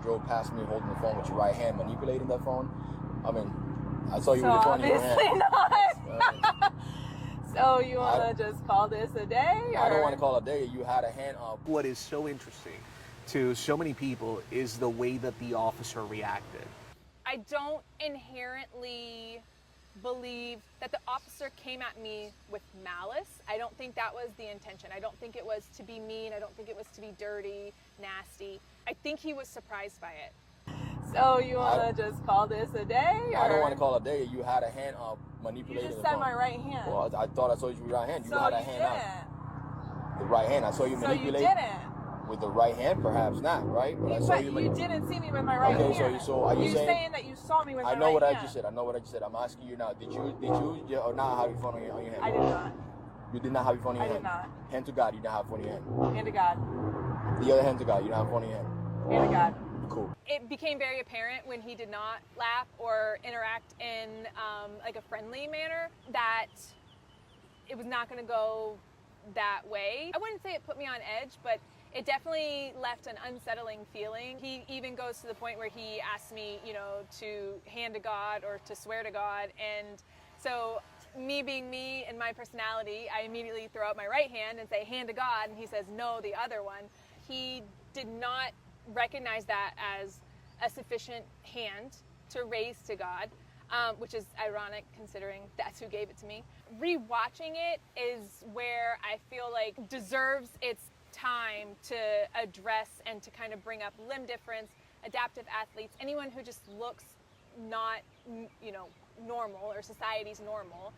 drove past me holding the phone with your right hand, manipulating that phone. I mean, I saw you with the phone in your hand. Obviously not. So you want to just call this a day? Or? I don't want to call it a day. You had a hand up. What is so interesting to so many people is the way that the officer reacted. I don't inherently believe that the officer came at me with malice. I don't think that was the intention. I don't think it was to be mean. I don't think it was to be dirty, nasty. I think he was surprised by it. So you want to just call this a day? Or? I don't want to call it a day. You had a hand up manipulating. You just said my right hand. Well, I thought I saw you with your right hand. You so had a you hand didn't. up. The right hand. I saw you manipulate. So you didn't. With the right hand, perhaps not, right? But I saw you. You didn't see me with my right hand. Okay, so are you saying that you saw me with my right hand? I know what I just said. I know what I just said. I'm asking you now. Did you or not have your phone on your hand? I did not. You did not have your phone in your hand? I did not. Hand to God, you didn't have your phone in your hand? Hand to God. The other hand to God, you didn't have your phone in your hand? Hand to God. Cool. It became very apparent when he did not laugh or interact in like a friendly manner that it was not going to go that way. I wouldn't say it put me on edge, but it definitely left an unsettling feeling. He even goes to the point where he asked me, to hand to God or to swear to God. And so me being me and my personality, I immediately throw out my right hand and say, hand to God. And he says, no, the other one. He did not recognize that as a sufficient hand to raise to God, which is ironic considering that's who gave it to me. Rewatching it is where I feel like deserves its time to address and to kind of bring up limb difference, adaptive athletes, anyone who just looks not, normal or society's normal,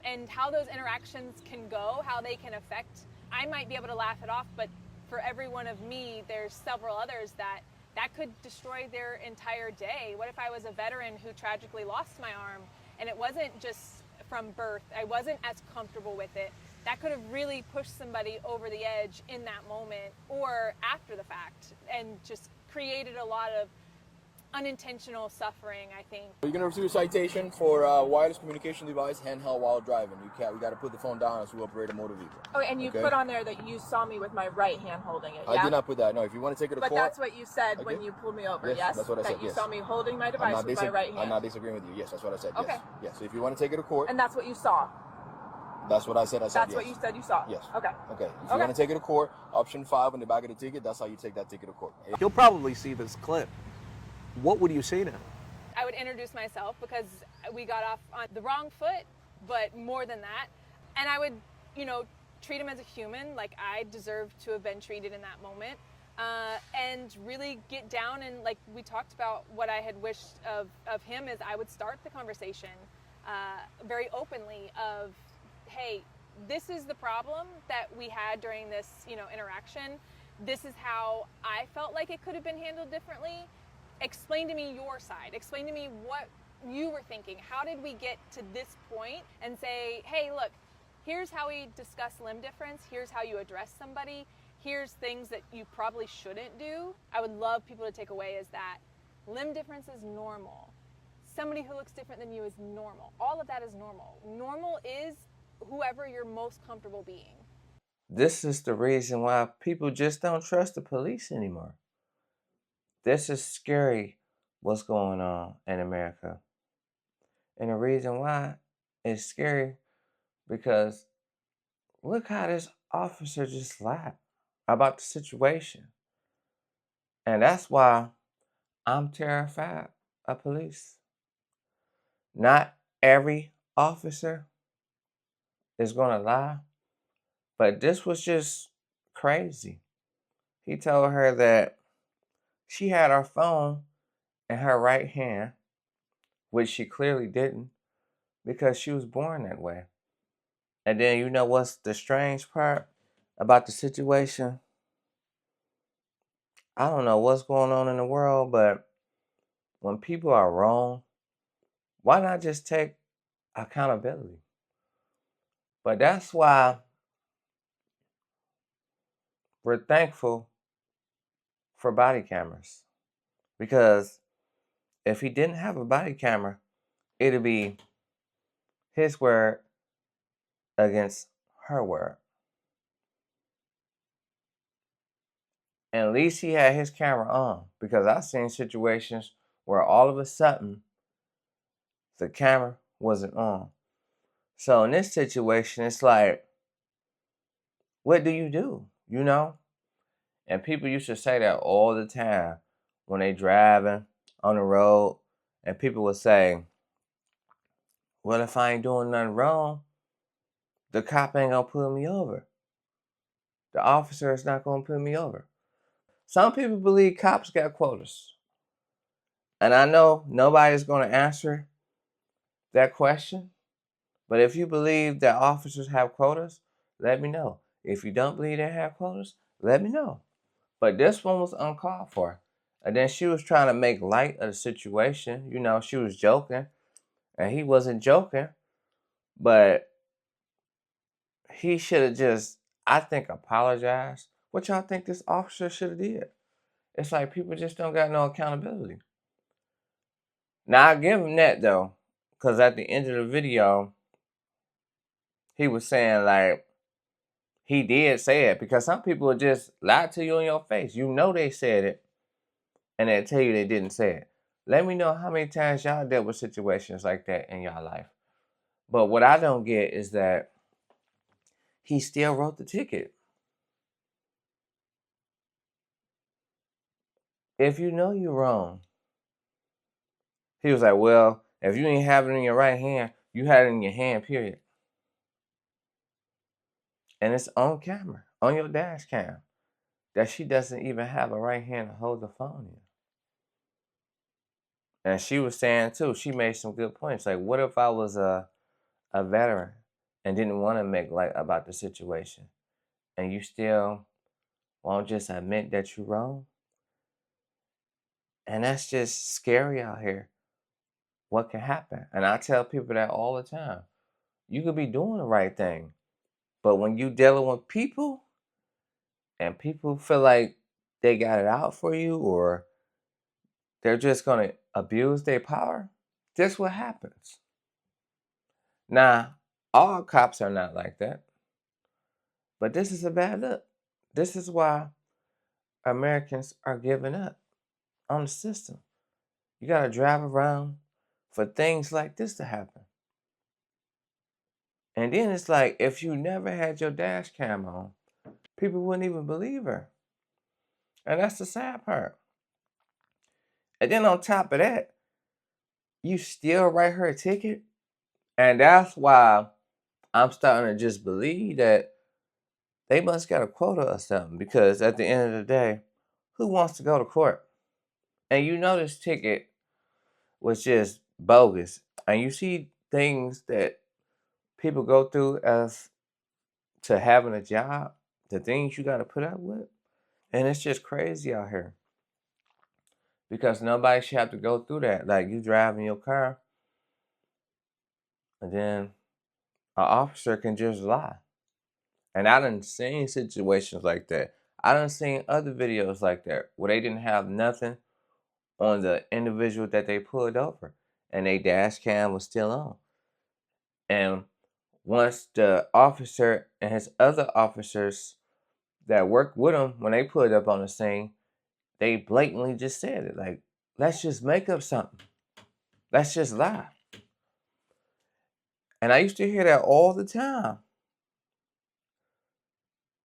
and how those interactions can go, how they can affect. I might be able to laugh it off, but for every one of me, there's several others that could destroy their entire day. What if I was a veteran who tragically lost my arm and it wasn't just from birth, I wasn't as comfortable with it? That could have really pushed somebody over the edge in that moment or after the fact and just created a lot of unintentional suffering, I think. You're going to receive a citation for wireless communication device handheld while driving. We got to put the phone down as we operate a motor vehicle. Oh, and you put on there that you saw me with my right hand holding it, I did not put that. No, if you want to take it to court. But that's what you said when you pulled me over, yes? That's what I said, That you saw me holding my device with my right hand. I'm not disagreeing with you. Yes, that's what I said. Okay. Yes. So if you want to take it to court. And that's what you saw? That's what I said. That's what you said you saw? Yes. Okay. Okay. If you want to take it to court, option 5 on the back of the ticket, that's how you take that ticket to court. You'll probably see this clip. What would you say to him? I would introduce myself because we got off on the wrong foot, but more than that. And I would, treat him as a human, like I deserved to have been treated in that moment. And really get down and, like we talked about, what I had wished of him is I would start the conversation very openly of, hey, this is the problem that we had during this, interaction. This is how I felt like it could have been handled differently. Explain to me your side. Explain to me what you were thinking. How did we get to this point? And say, hey, look, here's how we discuss limb difference. Here's how you address somebody. Here's things that you probably shouldn't do. I would love people to take away is that limb difference is normal. Somebody who looks different than you is normal. All of that is normal. Normal is whoever you're most comfortable being. This is the reason why people just don't trust the police anymore. This is scary what's going on in America. And the reason why it's scary because look how this officer just lied about the situation. And that's why I'm terrified of police. Not every officer is going to lie, but this was just crazy. He told her that she had her phone in her right hand, which she clearly didn't because she was born that way. And then you know what's the strange part about the situation? I don't know what's going on in the world, but when people are wrong, why not just take accountability? But that's why we're thankful for body cameras. Because if he didn't have a body camera, it'd be his word against her word. And at least he had his camera on, because I've seen situations where all of a sudden the camera wasn't on. So in this situation, it's like, what do? You know? And people used to say that all the time when they driving on the road, and people would say, well, if I ain't doing nothing wrong, the cop ain't gonna pull me over. The officer is not gonna pull me over. Some people believe cops got quotas. And I know nobody's gonna answer that question. But if you believe that officers have quotas, let me know. If you don't believe they have quotas, let me know. But this one was uncalled for. And then she was trying to make light of the situation. You know, she was joking. And he wasn't joking. But he should have just, I think, apologized. What y'all think this officer should have did? It's like people just don't got no accountability. Now, I give him that, though. Because at the end of the video, he was saying, like, he did say it, because some people will just lie to you in your face. You know they said it, and they tell you they didn't say it. Let me know how many times y'all dealt with situations like that in your life. But what I don't get is that he still wrote the ticket. If you know you're wrong, he was like, well, if you ain't have it in your right hand, you had it in your hand, period. And it's on camera, on your dash cam, that she doesn't even have a right hand to hold the phone in. And she was saying, too, she made some good points. Like, what if I was a veteran and didn't want to make light about the situation, and you still won't just admit that you're wrong? And that's just scary out here. What can happen? And I tell people that all the time. You could be doing the right thing, but when you dealing with people and people feel like they got it out for you, or they're just going to abuse their power, this what happens. Now, all cops are not like that, but this is a bad look. This is why Americans are giving up on the system. You got to drive around for things like this to happen. And then it's like, if you never had your dash cam on, people wouldn't even believe her. And that's the sad part. And then on top of that, you still write her a ticket. And that's why I'm starting to just believe that they must got a quota or something. Because at the end of the day, who wants to go to court? And you know this ticket was just bogus. And you see things that people go through as to having a job, the things you got to put up with. And it's just crazy out here. Because nobody should have to go through that. Like, you driving your car, and then an officer can just lie. And I done seen situations like that. I done seen other videos like that where they didn't have nothing on the individual that they pulled over, and they dash cam was still on. And once the officer and his other officers that worked with him, when they pulled up on the scene, they blatantly just said it. Like, let's just make up something. Let's just lie. And I used to hear that all the time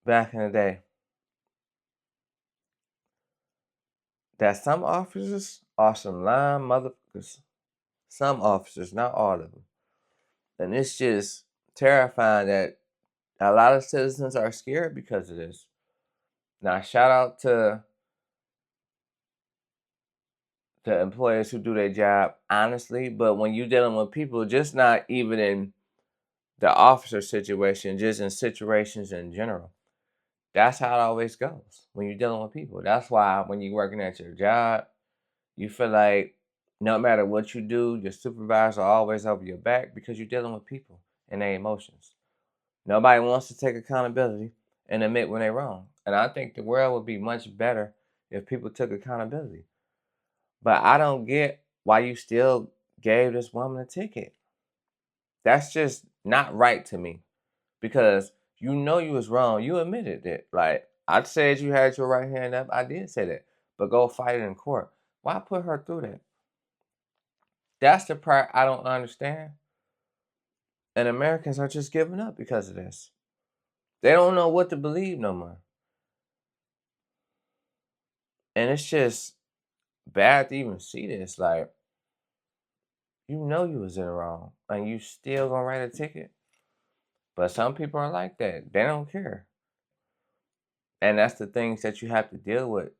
back in the day. That some officers are some lying motherfuckers. Some officers, not all of them. And it's just terrifying that a lot of citizens are scared because of this. Now, shout out to the employers who do their job honestly, but when you're dealing with people, just not even in the officer situation, just in situations in general, that's how it always goes when you're dealing with people. That's why when you're working at your job, you feel like no matter what you do, your supervisor always over your back, because you're dealing with people and their emotions. Nobody wants to take accountability and admit when they're wrong. And I think the world would be much better if people took accountability. But I don't get why you still gave this woman a ticket. That's just not right to me, because you know you was wrong. You admitted it. Like, I said you had your right hand up. I did say that. But go fight it in court. Why put her through that? That's the part I don't understand. And Americans are just giving up because of this. They don't know what to believe no more. And it's just bad to even see this. Like, you know you was in the wrong. And you still gonna write a ticket? But some people are like that. They don't care. And that's the things that you have to deal with.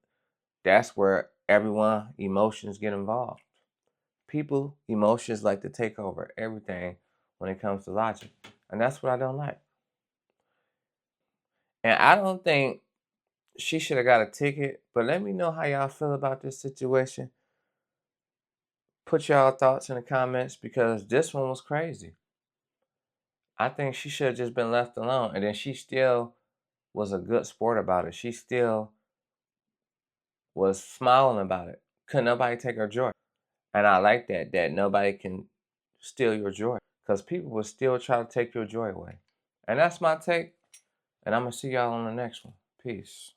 That's where everyone emotions get involved. People emotions like to take over everything when it comes to logic. And that's what I don't like. And I don't think she should have got a ticket, but let me know how y'all feel about this situation. Put y'all thoughts in the comments because this one was crazy. I think she should have just been left alone. And then she still was a good sport about it. She still was smiling about it. Couldn't nobody take her joy. And I like that nobody can steal your joy. Because people will still try to take your joy away. And that's my take. And I'm going to see y'all on the next one. Peace.